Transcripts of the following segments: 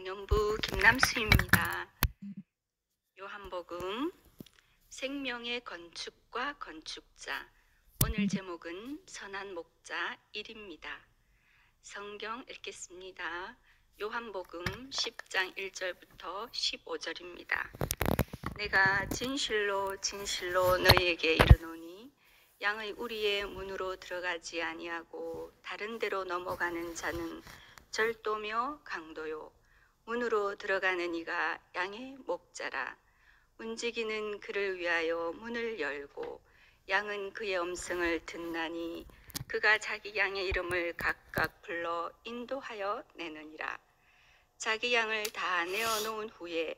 청년부 김남수입니다. 요한복음 생명의 건축과 건축자. 오늘 제목은 선한 목자 1입니다. 성경 읽겠습니다. 요한복음 10장 1절부터 15절입니다. 내가 진실로 진실로 너희에게 이르노니 양의 우리의 문으로 들어가지 아니하고 다른 데로 넘어가는 자는 절도며 강도요 문으로 들어가는 이가 양의 목자라. 움직이는 그를 위하여 문을 열고 양은 그의 음성을 듣나니 그가 자기 양의 이름을 각각 불러 인도하여 내느니라. 자기 양을 다 내어놓은 후에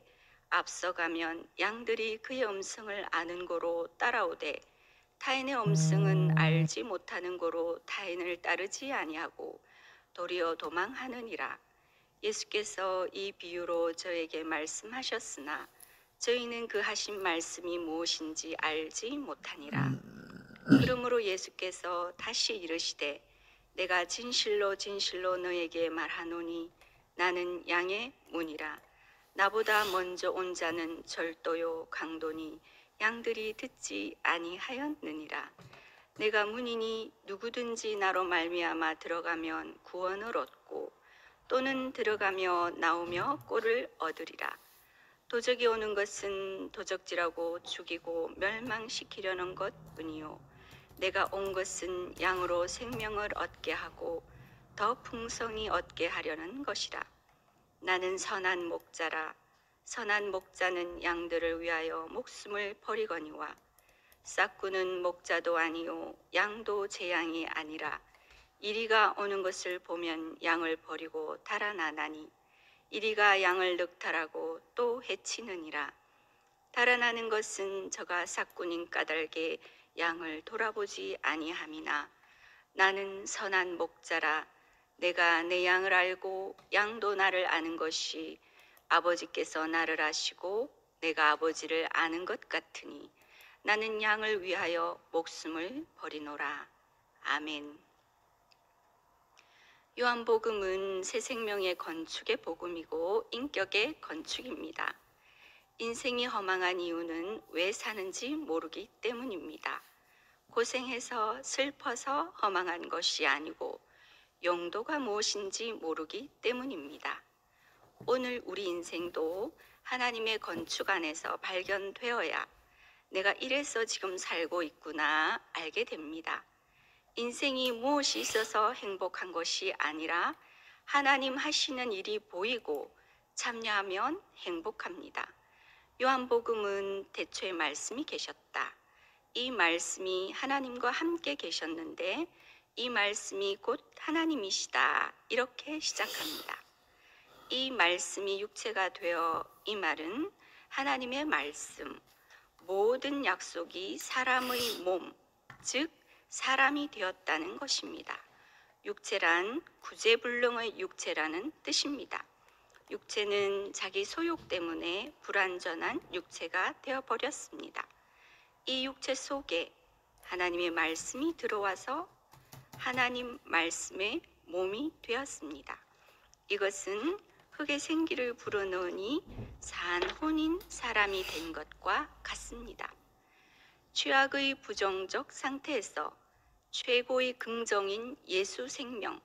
앞서가면 양들이 그의 음성을 아는 고로 따라오되 타인의 음성은 알지 못하는 고로 타인을 따르지 아니하고 도리어 도망하느니라. 예수께서 이 비유로 저에게 말씀하셨으나 저희는 그 하신 말씀이 무엇인지 알지 못하니라. 그러므로 예수께서 다시 이르시되 내가 진실로 진실로 너에게 말하노니 나는 양의 문이라. 나보다 먼저 온 자는 절도요 강도니 양들이 듣지 아니하였느니라. 내가 문이니 누구든지 나로 말미암아 들어가면 구원을 얻고 또는 들어가며 나오며 꼴을 얻으리라. 도적이 오는 것은 도적질하고 죽이고 멸망시키려는 것뿐이요 내가 온 것은 양으로 생명을 얻게 하고 더 풍성히 얻게 하려는 것이라. 나는 선한 목자라. 선한 목자는 양들을 위하여 목숨을 버리거니와 싹구는 목자도 아니요 양도 제 양이 아니라 이리가 오는 것을 보면 양을 버리고 달아나나니 이리가 양을 늑탈하고 또 해치느니라. 달아나는 것은 저가 싹구님 까닭에 양을 돌아보지 아니함이나 나는 선한 목자라. 내가 내 양을 알고 양도 나를 아는 것이 아버지께서 나를 아시고 내가 아버지를 아는 것 같으니 나는 양을 위하여 목숨을 버리노라. 아멘. 요한복음은 새 생명의 건축의 복음이고 인격의 건축입니다. 인생이 허망한 이유는 왜 사는지 모르기 때문입니다. 고생해서 슬퍼서 허망한 것이 아니고 용도가 무엇인지 모르기 때문입니다. 오늘 우리 인생도 하나님의 건축 안에서 발견되어야 내가 이래서 지금 살고 있구나 알게 됩니다. 인생이 무엇이 있어서 행복한 것이 아니라 하나님 하시는 일이 보이고 참여하면 행복합니다. 요한복음은 태초에 말씀이 계셨다. 이 말씀이 하나님과 함께 계셨는데 이 말씀이 곧 하나님이시다. 이렇게 시작합니다. 이 말씀이 육체가 되어 이 말은 하나님의 말씀, 모든 약속이 사람의 몸, 즉 사람이 되었다는 것입니다. 육체란 구제불능의 육체라는 뜻입니다. 육체는 자기 소욕 때문에 불완전한 육체가 되어버렸습니다. 이 육체 속에 하나님의 말씀이 들어와서 하나님 말씀의 몸이 되었습니다. 이것은 흙의 생기를 불어넣으니 산 혼인 사람이 된 것과 같습니다. 죄악의 부정적 상태에서 최고의 긍정인 예수 생명,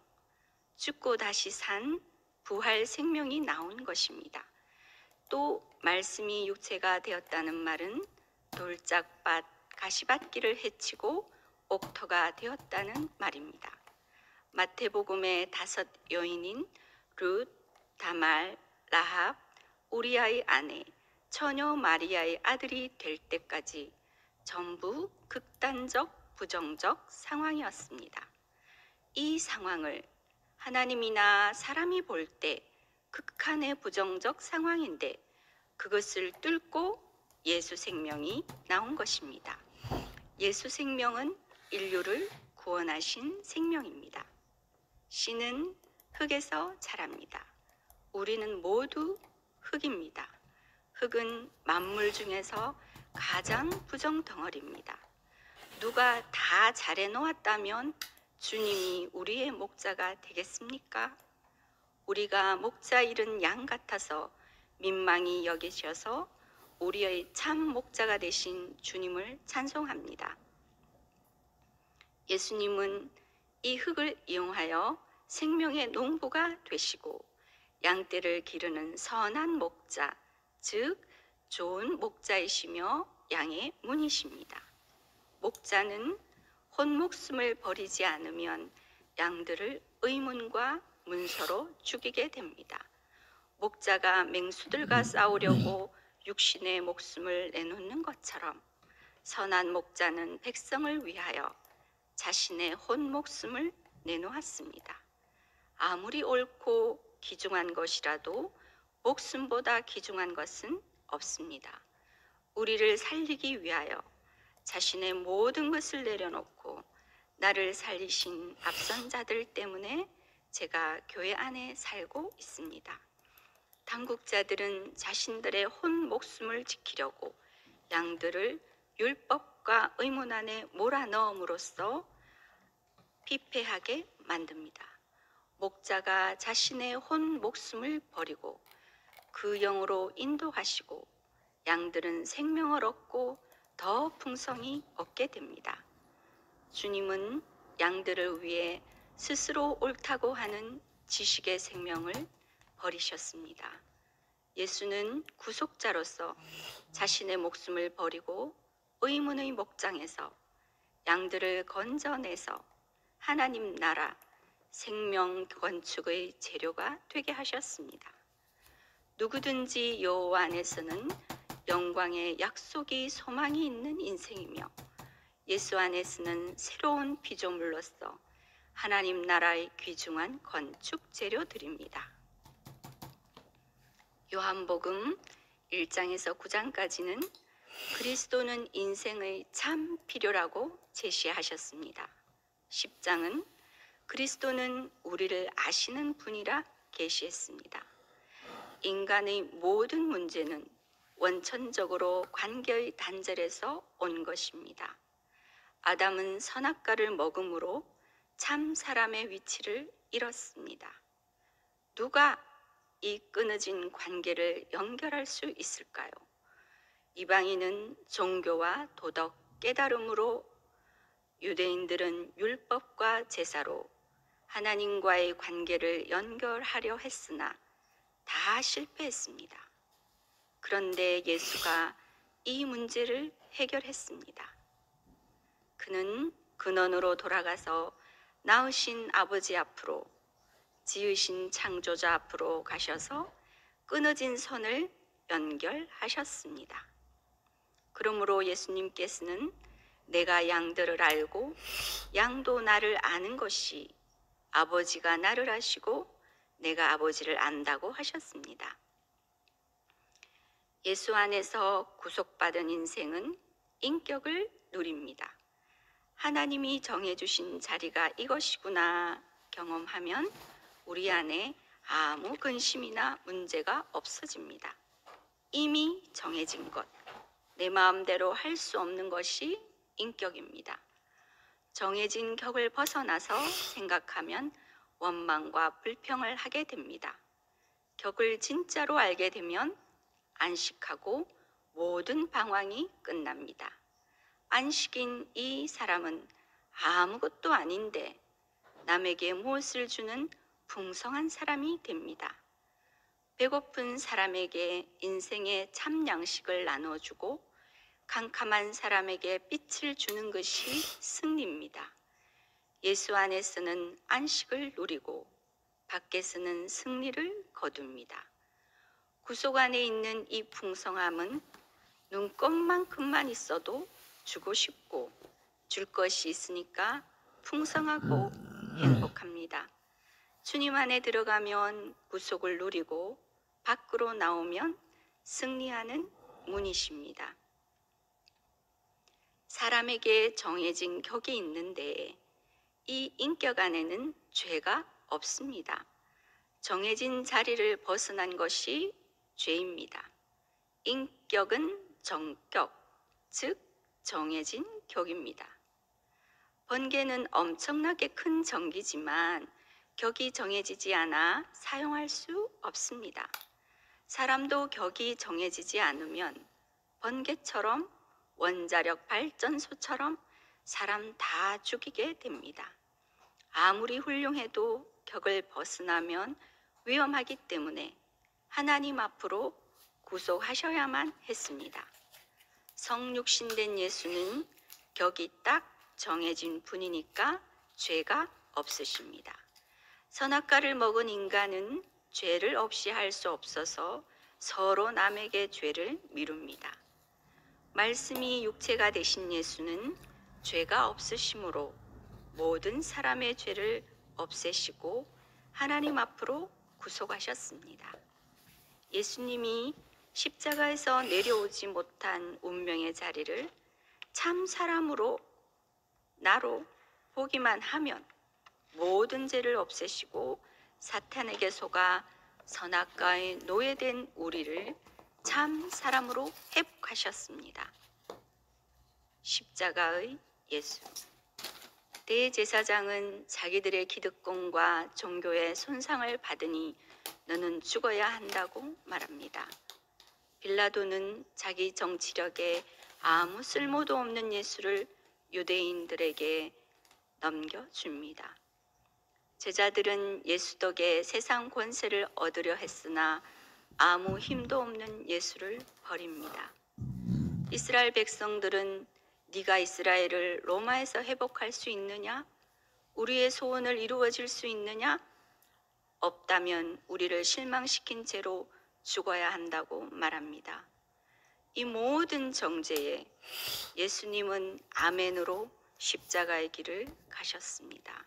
죽고 다시 산 부활 생명이 나온 것입니다. 또 말씀이 육체가 되었다는 말은 돌짝밭, 가시밭길을 헤치고 옥토가 되었다는 말입니다. 마태복음의 5 여인인 룻, 다말, 라합, 우리아의 아내, 처녀 마리아의 아들이 될 때까지 전부 극단적 부정적 상황이었습니다. 이 상황을 하나님이나 사람이 볼 때 극한의 부정적 상황인데 그것을 뚫고 예수 생명이 나온 것입니다. 예수 생명은 인류를 구원하신 생명입니다. 씨는 흙에서 자랍니다. 우리는 모두 흙입니다. 흙은 만물 중에서 가장 부정 덩어리입니다. 누가 다 잘해 놓았다면 주님이 우리의 목자가 되겠습니까? 우리가 목자 잃은 양 같아서 민망히 여기셔서 우리의 참 목자가 되신 주님을 찬송합니다. 예수님은 이 흙을 이용하여 생명의 농부가 되시고 양떼를 기르는 선한 목자, 즉 좋은 목자이시며 양의 문이십니다. 목자는 혼목숨을 버리지 않으면 양들을 의문과 문서로 죽이게 됩니다. 목자가 맹수들과 싸우려고 육신의 목숨을 내놓는 것처럼 선한 목자는 백성을 위하여 자신의 혼목숨을 내놓았습니다. 아무리 옳고 귀중한 것이라도 목숨보다 귀중한 것은 없습니다. 우리를 살리기 위하여 자신의 모든 것을 내려놓고 나를 살리신 앞선 자들 때문에 제가 교회 안에 살고 있습니다. 당국자들은 자신들의 혼 목숨을 지키려고 양들을 율법과 의문 안에 몰아넣음으로써 피폐하게 만듭니다. 목자가 자신의 혼 목숨을 버리고 그 영으로 인도하시고 양들은 생명을 얻고 더 풍성히 얻게 됩니다. 주님은 양들을 위해 스스로 옳다고 하는 지식의 생명을 버리셨습니다. 예수는 구속자로서 자신의 목숨을 버리고 의문의 목장에서 양들을 건져내서 하나님 나라 생명 건축의 재료가 되게 하셨습니다. 누구든지 여호와 안에서는 영광의 약속이 소망이 있는 인생이며 예수 안에서는 새로운 피조물로서 하나님 나라의 귀중한 건축 재료들입니다. 요한복음 1장에서 9장까지는 그리스도는 인생의 참 필요라고 제시하셨습니다. 10장은 그리스도는 우리를 아시는 분이라 계시했습니다. 인간의 모든 문제는 원천적으로 관계의 단절에서 온 것입니다. 아담은 선악과를 먹음으로 참 사람의 위치를 잃었습니다. 누가 이 끊어진 관계를 연결할 수 있을까요? 이방인은 종교와 도덕 깨달음으로, 유대인들은 율법과 제사로 하나님과의 관계를 연결하려 했으나 다 실패했습니다. 그런데 예수가 이 문제를 해결했습니다. 그는 근원으로 돌아가서 낳으신 아버지 앞으로, 지으신 창조자 앞으로 가셔서 끊어진 선을 연결하셨습니다. 그러므로 예수님께서는 내가 양들을 알고 양도 나를 아는 것이 아버지가 나를 아시고 내가 아버지를 안다고 하셨습니다. 예수 안에서 구속받은 인생은 인격을 누립니다. 하나님이 정해주신 자리가 이것이구나 경험하면 우리 안에 아무 근심이나 문제가 없어집니다. 이미 정해진 것, 내 마음대로 할 수 없는 것이 인격입니다. 정해진 격을 벗어나서 생각하면 원망과 불평을 하게 됩니다. 격을 진짜로 알게 되면 안식하고 모든 방황이 끝납니다. 안식인 이 사람은 아무것도 아닌데 남에게 무엇을 주는 풍성한 사람이 됩니다. 배고픈 사람에게 인생의 참 양식을 나눠주고 캄캄한 사람에게 빛을 주는 것이 승리입니다. 예수 안에서는 안식을 누리고 밖에서는 승리를 거둡니다. 구속 안에 있는 이 풍성함은 눈꼽만큼만 있어도 주고 싶고 줄 것이 있으니까 풍성하고 행복합니다. 주님 안에 들어가면 구속을 누리고 밖으로 나오면 승리하는 문이십니다. 사람에게 정해진 격이 있는데 이 인격 안에는 죄가 없습니다. 정해진 자리를 벗어난 것이 죄입니다. 인격은 정격, 즉 정해진 격입니다. 번개는 엄청나게 큰 전기지만 격이 정해지지 않아 사용할 수 없습니다. 사람도 격이 정해지지 않으면 번개처럼 원자력 발전소처럼 사람 다 죽이게 됩니다. 아무리 훌륭해도 격을 벗어나면 위험하기 때문에 하나님 앞으로 구속하셔야만 했습니다. 성육신된 예수는 격이 딱 정해진 분이니까 죄가 없으십니다. 선악과를 먹은 인간은 죄를 없이 할 수 없어서 서로 남에게 죄를 미룹니다. 말씀이 육체가 되신 예수는 죄가 없으심으로 모든 사람의 죄를 없애시고 하나님 앞으로 구속하셨습니다. 예수님이 십자가에서 내려오지 못한 운명의 자리를 참 사람으로 나로 보기만 하면 모든 죄를 없애시고 사탄에게 속아 선악과의 노예된 우리를 참 사람으로 회복하셨습니다. 십자가의 예수. 대제사장은 자기들의 기득권과 종교의 손상을 받으니 너는 죽어야 한다고 말합니다. 빌라도는 자기 정치력에 아무 쓸모도 없는 예수를 유대인들에게 넘겨줍니다. 제자들은 예수 덕에 세상 권세를 얻으려 했으나 아무 힘도 없는 예수를 버립니다. 이스라엘 백성들은 네가 이스라엘을 로마에서 회복할 수 있느냐? 우리의 소원을 이루어질 수 있느냐? 없다면 우리를 실망시킨 채로 죽어야 한다고 말합니다. 이 모든 정죄에 예수님은 아멘으로 십자가의 길을 가셨습니다.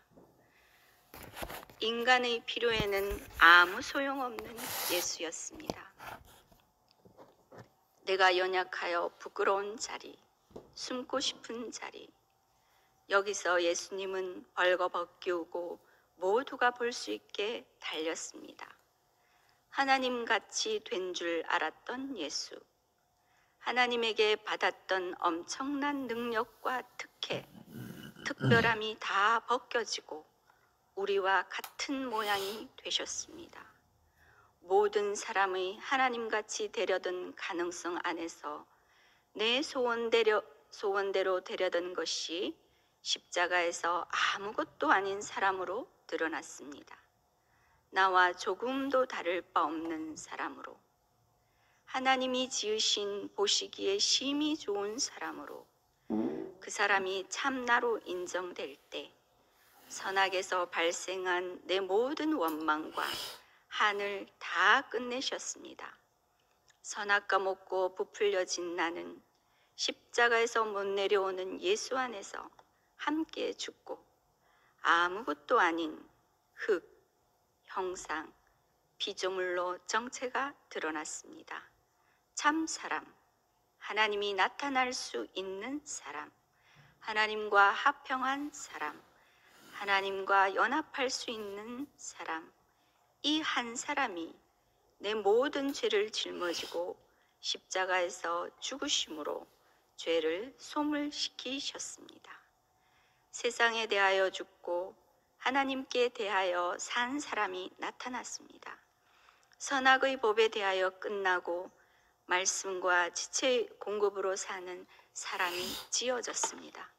인간의 필요에는 아무 소용없는 예수였습니다. 내가 연약하여 부끄러운 자리, 숨고 싶은 자리, 여기서 예수님은 벌거벗기우고 모두가 볼 수 있게 달렸습니다. 하나님같이 된 줄 알았던 예수, 하나님에게 받았던 엄청난 능력과 특별함이 다 벗겨지고 우리와 같은 모양이 되셨습니다. 모든 사람의 하나님같이 되려던 가능성 안에서 내 소원대로 되려던 것이 십자가에서 아무것도 아닌 사람으로 드러났습니다. 나와 조금도 다를 바 없는 사람으로, 하나님이 지으신 보시기에 심히 좋은 사람으로, 그 사람이 참나로 인정될 때 선악에서 발생한 내 모든 원망과 한을 다 끝내셨습니다. 선악과 먹고 부풀려진 나는 십자가에서 못 내려오는 예수 안에서 함께 죽고 아무것도 아닌 흙, 형상, 피조물로 정체가 드러났습니다. 참 사람, 하나님이 나타날 수 있는 사람, 하나님과 합평한 사람, 하나님과 연합할 수 있는 사람, 이 한 사람이 내 모든 죄를 짊어지고 십자가에서 죽으심으로 죄를 소멸시키셨습니다. 세상에 대하여 죽고 하나님께 대하여 산 사람이 나타났습니다. 선악의 법에 대하여 끝나고 말씀과 지체의 공급으로 사는 사람이 지어졌습니다.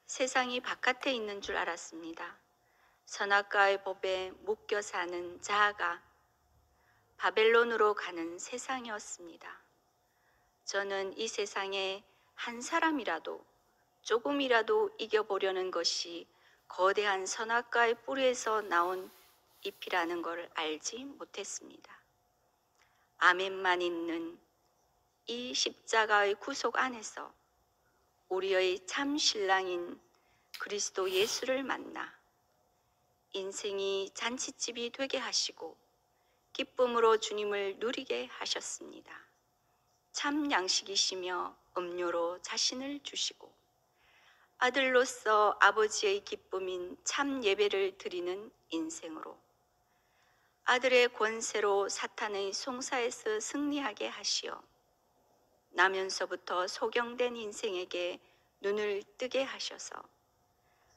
세상이 바깥에 있는 줄 알았습니다. 선악과의 법에 묶여 사는 자아가 바벨론으로 가는 세상이었습니다. 저는 이 세상에 한 사람이라도 조금이라도 이겨보려는 것이 거대한 선악과의 뿌리에서 나온 잎이라는 걸 알지 못했습니다. 아멘만 있는 이 십자가의 구속 안에서 우리의 참 신랑인 그리스도 예수를 만나 인생이 잔치집이 되게 하시고 기쁨으로 주님을 누리게 하셨습니다. 참 양식이시며 음료로 자신을 주시고 아들로서 아버지의 기쁨인 참 예배를 드리는 인생으로 아들의 권세로 사탄의 송사에서 승리하게 하시어 나면서부터 소경된 인생에게 눈을 뜨게 하셔서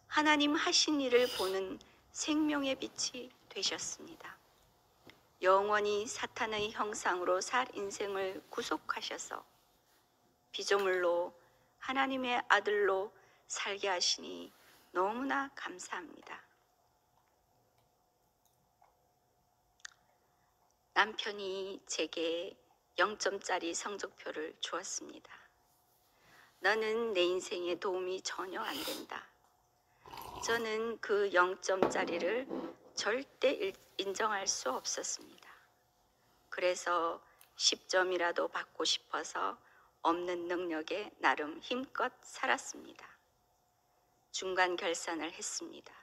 하나님 하신 일을 보는 생명의 빛이 되셨습니다. 영원히 사탄의 형상으로 살 인생을 구속하셔서 피조물로 하나님의 아들로 살게 하시니 너무나 감사합니다. 남편이 제게 0점짜리 성적표를 주었습니다. 너는 내 인생에 도움이 전혀 안 된다. 저는 그 0점짜리를 절대 인정할 수 없었습니다. 그래서 10점이라도 받고 싶어서 없는 능력에 나름 힘껏 살았습니다. 중간 결산을 했습니다.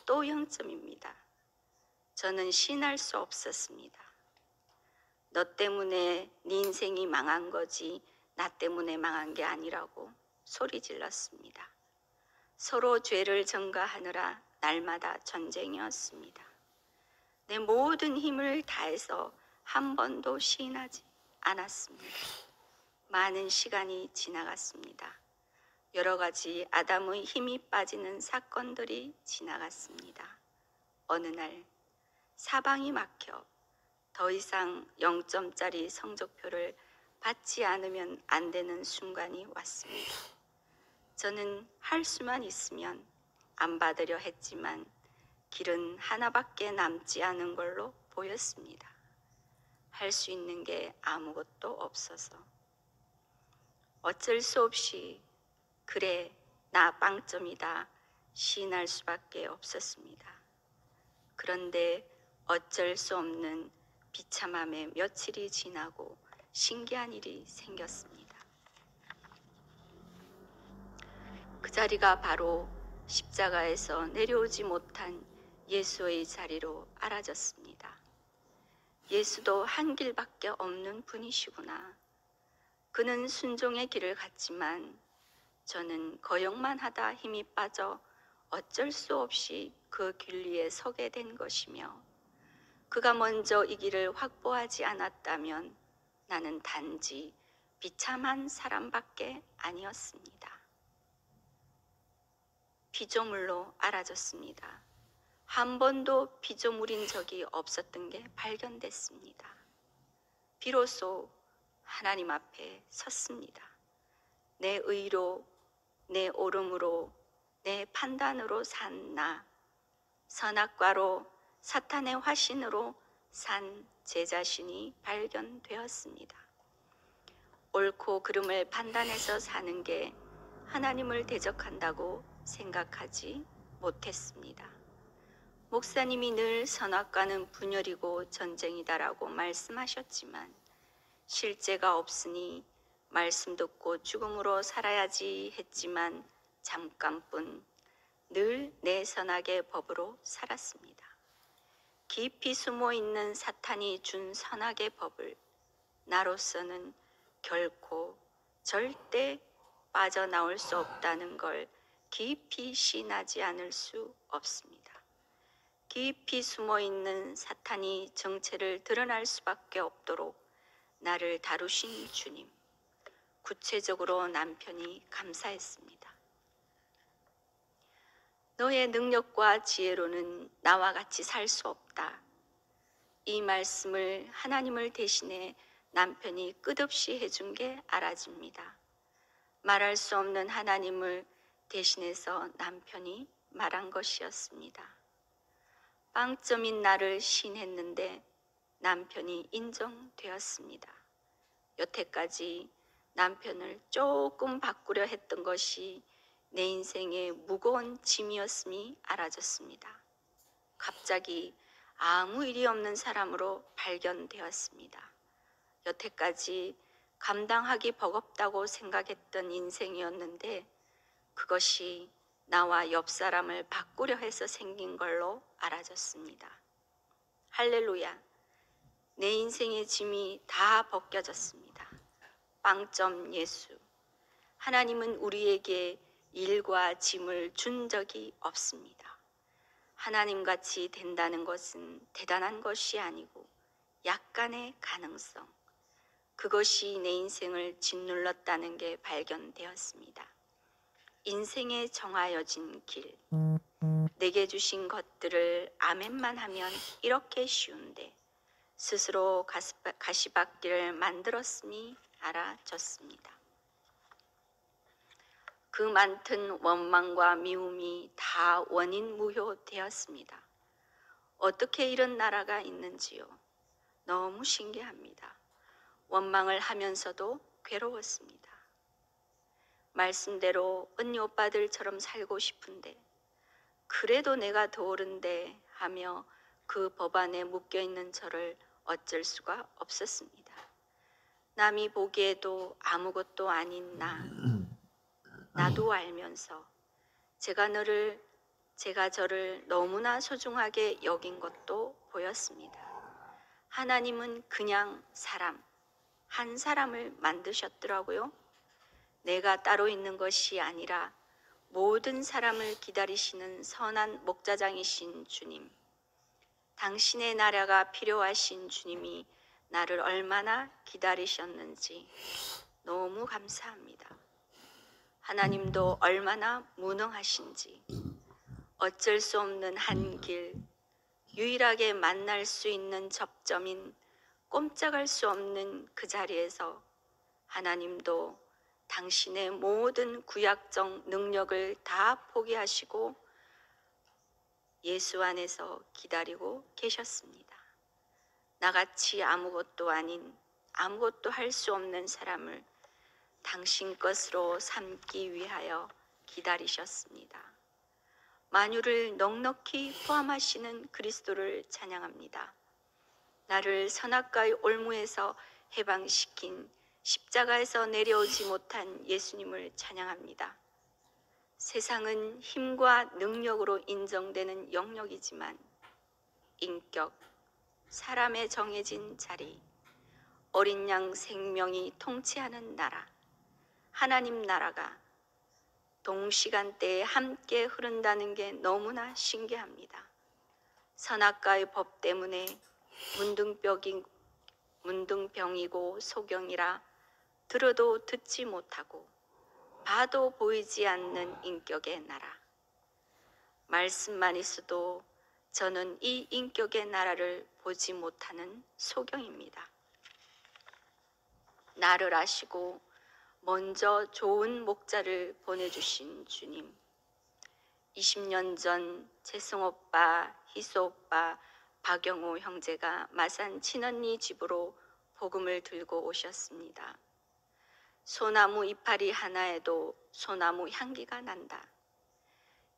또 0점입니다. 저는 신할 수 없었습니다. 너 때문에 네 인생이 망한 거지 나 때문에 망한 게 아니라고 소리 질렀습니다. 서로 죄를 전가하느라 날마다 전쟁이었습니다. 내 모든 힘을 다해서 한 번도 시인하지 않았습니다. 많은 시간이 지나갔습니다. 여러 가지 아담의 힘이 빠지는 사건들이 지나갔습니다. 어느 날 사방이 막혀 더 이상 0점짜리 성적표를 받지 않으면 안 되는 순간이 왔습니다. 저는 할 수만 있으면 안 받으려 했지만 길은 하나밖에 남지 않은 걸로 보였습니다. 할 수 있는 게 아무것도 없어서 어쩔 수 없이 그래 나 빵점이다 시인할 수밖에 없었습니다. 그런데 어쩔 수 없는 비참함에 며칠이 지나고 신기한 일이 생겼습니다. 그 자리가 바로 십자가에서 내려오지 못한 예수의 자리로 알아졌습니다. 예수도 한 길밖에 없는 분이시구나. 그는 순종의 길을 갔지만 저는 거역만 하다 힘이 빠져 어쩔 수 없이 그 길 위에 서게 된 것이며 그가 먼저 이 길을 확보하지 않았다면 나는 단지 비참한 사람밖에 아니었습니다. 피조물로 알아졌습니다. 한 번도 피조물인 적이 없었던 게 발견됐습니다. 비로소 하나님 앞에 섰습니다. 내 의로, 내 옳음으로, 내 판단으로 산 나, 선악과로 사탄의 화신으로 산 제 자신이 발견되었습니다. 옳고 그름을 판단해서 사는 게 하나님을 대적한다고 생각하지 못했습니다. 목사님이 늘 선악과는 분열이고 전쟁이다라고 말씀하셨지만 실제가 없으니 말씀 듣고 죽음으로 살아야지 했지만 잠깐뿐 늘 내 선악의 법으로 살았습니다. 깊이 숨어있는 사탄이 준 선악의 법을 나로서는 결코 절대 빠져나올 수 없다는 걸 깊이 신하지 않을 수 없습니다. 깊이 숨어있는 사탄이 정체를 드러날 수밖에 없도록 나를 다루신 주님, 구체적으로 남편이 감사했습니다. 너의 능력과 지혜로는 나와 같이 살 수 없다. 이 말씀을 하나님을 대신해 남편이 끝없이 해준 게 알아집니다. 말할 수 없는 하나님을 대신해서 남편이 말한 것이었습니다. 빵점인 나를 시인했는데 남편이 인정되었습니다. 여태까지 남편을 조금 바꾸려 했던 것이 내 인생의 무거운 짐이었음이 알아졌습니다. 갑자기 아무 일이 없는 사람으로 발견되었습니다. 여태까지 감당하기 버겁다고 생각했던 인생이었는데 그것이 나와 옆 사람을 바꾸려 해서 생긴 걸로 알아졌습니다. 할렐루야! 내 인생의 짐이 다 벗겨졌습니다. 빵점 예수. 하나님은 우리에게 일과 짐을 준 적이 없습니다. 하나님같이 된다는 것은 대단한 것이 아니고 약간의 가능성, 그것이 내 인생을 짓눌렀다는 게 발견되었습니다. 인생에 정하여진 길, 내게 주신 것들을 아멘만 하면 이렇게 쉬운데 스스로 가시밭길을 만들었으니 알아졌습니다. 그 많던 원망과 미움이 다 원인 무효되었습니다. 어떻게 이런 나라가 있는지요? 너무 신기합니다. 원망을 하면서도 괴로웠습니다. 말씀대로 언니 오빠들처럼 살고 싶은데 그래도 내가 더 옳은데 하며 그 법안에 묶여있는 저를 어쩔 수가 없었습니다. 남이 보기에도 아무것도 아닌 나도 알면서 제가 저를 너무나 소중하게 여긴 것도 보였습니다. 하나님은 그냥 한 사람을 만드셨더라고요. 내가 따로 있는 것이 아니라 모든 사람을 기다리시는 선한 목자장이신 주님, 당신의 나라가 필요하신 주님이 나를 얼마나 기다리셨는지 너무 감사합니다. 하나님도 얼마나 무능하신지 어쩔 수 없는 한 길, 유일하게 만날 수 있는 접점인 꼼짝할 수 없는 그 자리에서 하나님도 당신의 모든 구약적 능력을 다 포기하시고 예수 안에서 기다리고 계셨습니다. 나같이 아무것도 아닌 아무것도 할 수 없는 사람을 당신 것으로 삼기 위하여 기다리셨습니다. 만유를 넉넉히 포함하시는 그리스도를 찬양합니다. 나를 선악과의 올무에서 해방시킨 십자가에서 내려오지 못한 예수님을 찬양합니다. 세상은 힘과 능력으로 인정되는 영역이지만 인격, 사람의 정해진 자리, 어린 양 생명이 통치하는 나라, 하나님 나라가 동시간대에 함께 흐른다는 게 너무나 신기합니다. 선악과의 법 때문에 문둥병이고 소경이라 들어도 듣지 못하고 봐도 보이지 않는 인격의 나라. 말씀만 있어도 저는 이 인격의 나라를 보지 못하는 소경입니다. 나를 아시고 먼저 좋은 목자를 보내주신 주님, 20년 전 재승 오빠, 희수 오빠, 박영호 형제가 마산 친언니 집으로 복음을 들고 오셨습니다. 소나무 이파리 하나에도 소나무 향기가 난다.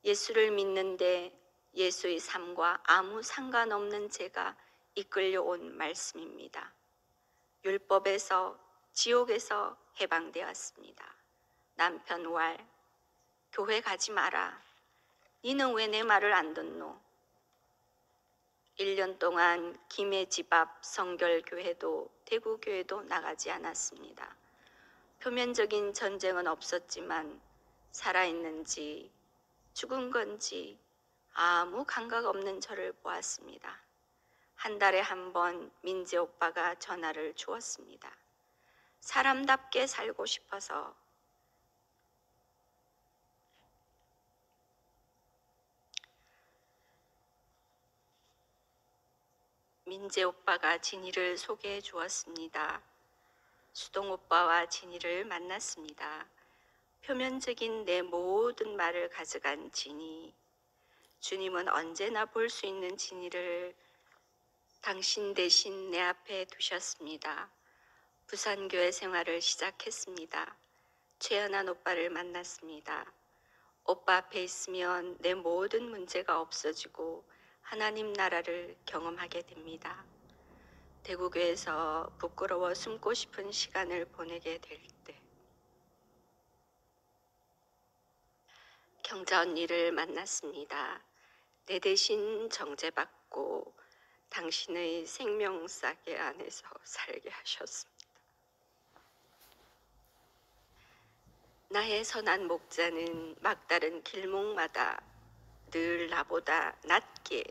예수를 믿는데 예수의 삶과 아무 상관없는 제가 이끌려온 말씀입니다. 율법에서 지옥에서 해방되었습니다. 남편 왈, 교회 가지 마라. 니는 왜 내 말을 안 듣노? 1년 동안 김해 집 앞 성결교회도 대구교회도 나가지 않았습니다. 표면적인 전쟁은 없었지만 살아있는지 죽은 건지 아무 감각 없는 저를 보았습니다. 한 달에 한 번 민재 오빠가 전화를 주었습니다. 사람답게 살고 싶어서 민재 오빠가 진이를 소개해 주었습니다. 수동 오빠와 진이를 만났습니다. 표면적인 내 모든 말을 가져간 진이, 주님은 언제나 볼 수 있는 진이를 당신 대신 내 앞에 두셨습니다. 부산교회 생활을 시작했습니다. 최연한 오빠를 만났습니다. 오빠 앞에 있으면 내 모든 문제가 없어지고 하나님 나라를 경험하게 됩니다. 대구교회에서 부끄러워 숨고 싶은 시간을 보내게 될 때 경자 언니를 만났습니다. 내 대신 정죄받고 당신의 생명싸개 안에서 살게 하셨습니다. 나의 선한 목자는 막다른 길목마다 늘 나보다 낮게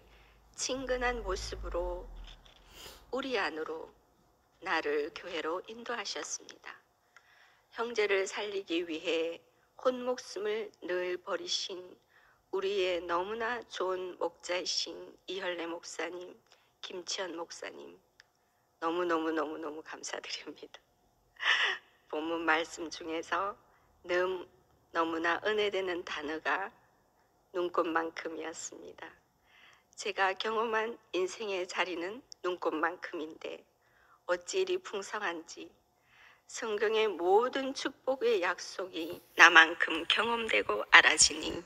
친근한 모습으로 우리 안으로 나를 교회로 인도하셨습니다. 형제를 살리기 위해 혼목숨을 늘 버리신 우리의 너무나 좋은 목자이신 이혈래 목사님, 김치현 목사님, 너무너무 감사드립니다. 본문 말씀 중에서 너무나 은혜되는 단어가 눈꽃만큼이었습니다. 제가 경험한 인생의 자리는 눈꽃만큼인데 어찌 이리 풍성한지 성경의 모든 축복의 약속이 나만큼 경험되고 알아지니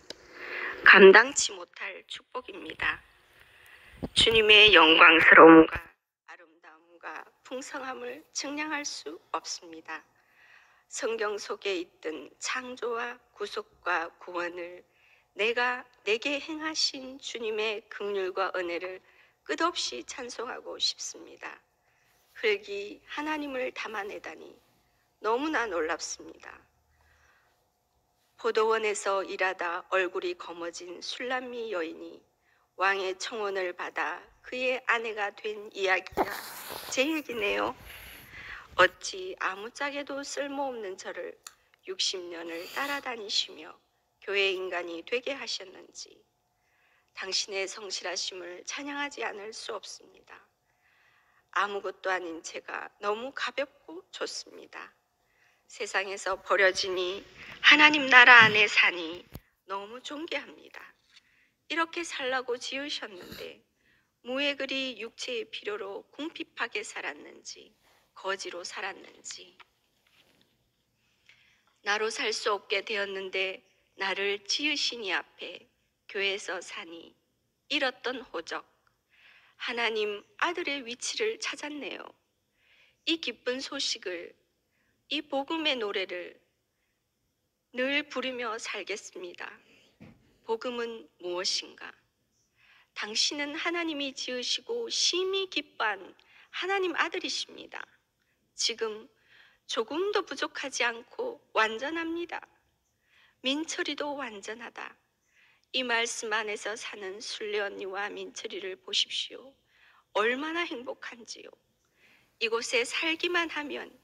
감당치 못할 축복입니다. 주님의 영광스러움과 아름다움과 풍성함을 측량할 수 없습니다. 성경 속에 있던 창조와 구속과 구원을 내게 행하신 주님의 긍휼과 은혜를 끝없이 찬송하고 싶습니다. 흙이 하나님을 담아내다니 너무나 놀랍습니다. 포도원에서 일하다 얼굴이 검어진 술람미 여인이 왕의 청혼을 받아 그의 아내가 된 이야기가 제 얘기네요. 어찌 아무짝에도 쓸모없는 저를 60년을 따라다니시며 교회 인간이 되게 하셨는지 당신의 성실하심을 찬양하지 않을 수 없습니다. 아무것도 아닌 제가 너무 가볍고 좋습니다. 세상에서 버려지니 하나님 나라 안에 사니 너무 존귀합니다. 이렇게 살라고 지으셨는데 무에 그리 육체의 필요로 궁핍하게 살았는지 거지로 살았는지 나로 살 수 없게 되었는데 나를 지으시니 앞에 교회에서 사니 잃었던 호적 하나님 아들의 위치를 찾았네요. 이 기쁜 소식을 이 복음의 노래를 늘 부르며 살겠습니다. 복음은 무엇인가? 당신은 하나님이 지으시고 심히 기뻐한 하나님 아들이십니다. 지금 조금도 부족하지 않고 완전합니다. 민철이도 완전하다. 이 말씀 안에서 사는 순례 언니와 민철이를 보십시오. 얼마나 행복한지요. 이곳에 살기만 하면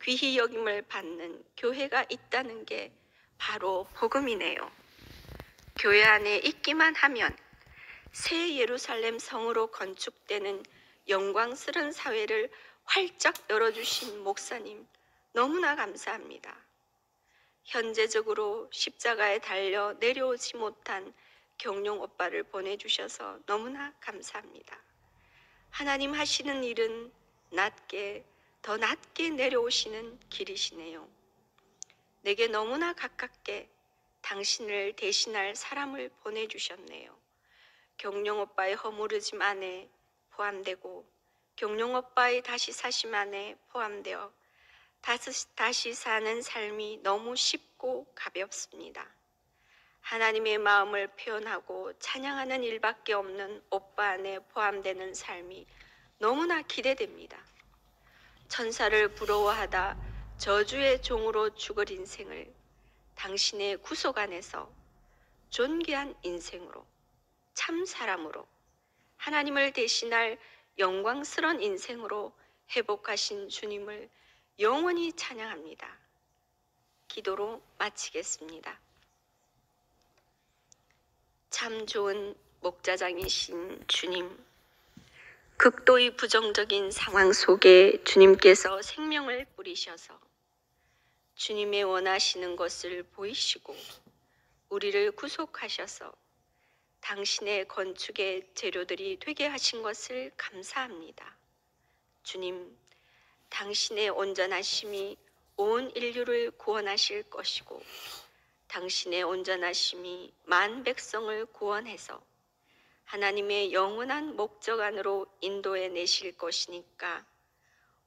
귀히 여김을 받는 교회가 있다는 게 바로 복음이네요. 교회 안에 있기만 하면 새 예루살렘 성으로 건축되는 영광스러운 사회를 활짝 열어주신 목사님 너무나 감사합니다. 현재적으로 십자가에 달려 내려오지 못한 경룡 오빠를 보내주셔서 너무나 감사합니다. 하나님 하시는 일은 더 낮게 내려오시는 길이시네요. 내게 너무나 가깝게 당신을 대신할 사람을 보내주셨네요. 경룡 오빠의 허물어짐 안에 포함되고 경룡 오빠의 다시 사심 안에 포함되어 다시 사는 삶이 너무 쉽고 가볍습니다. 하나님의 마음을 표현하고 찬양하는 일밖에 없는 오빠 안에 포함되는 삶이 너무나 기대됩니다. 천사를 부러워하다 저주의 종으로 죽을 인생을 당신의 구속 안에서 존귀한 인생으로 참 사람으로 하나님을 대신할 영광스러운 인생으로 회복하신 주님을 영원히 찬양합니다. 기도로 마치겠습니다. 참 좋은 목자장이신 주님, 극도의 부정적인 상황 속에 주님께서 생명을 뿌리셔서 주님의 원하시는 것을 보이시고 우리를 구속하셔서 당신의 건축의 재료들이 되게 하신 것을 감사합니다. 주님, 당신의 온전하심이 온 인류를 구원하실 것이고 당신의 온전하심이 만 백성을 구원해서 하나님의 영원한 목적 안으로 인도해 내실 것이니까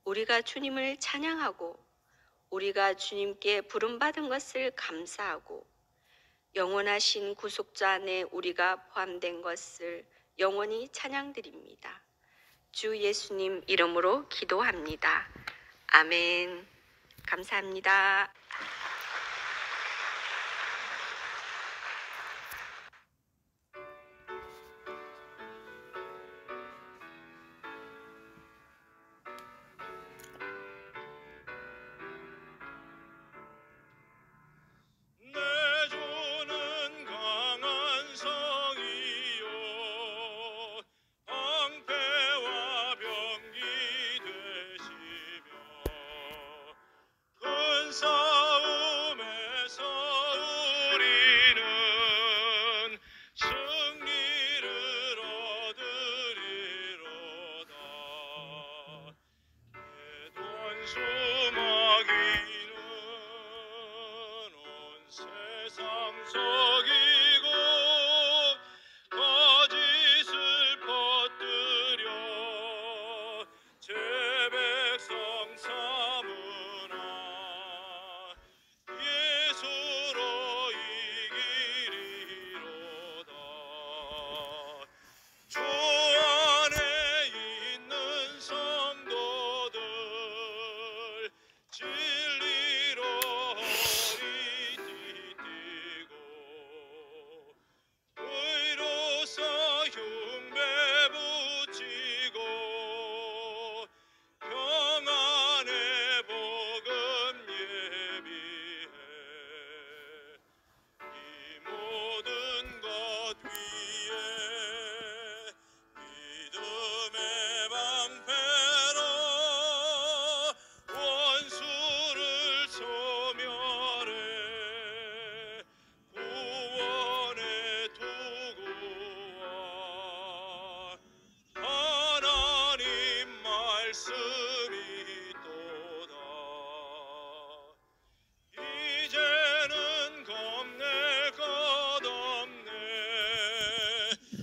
우리가 주님을 찬양하고 우리가 주님께 부름받은 것을 감사하고 영원하신 구속자 안에 우리가 포함된 것을 영원히 찬양드립니다. 주 예수님 이름으로 기도합니다. 아멘. 감사합니다. 내 주는 강한 산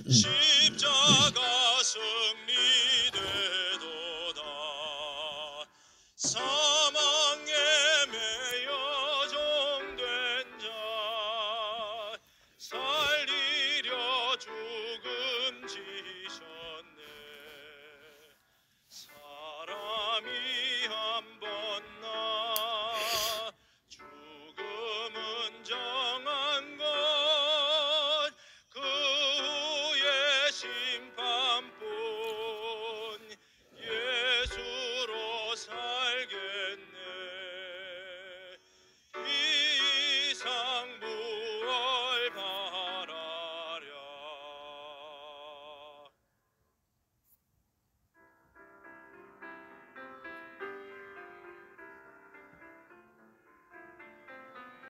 음.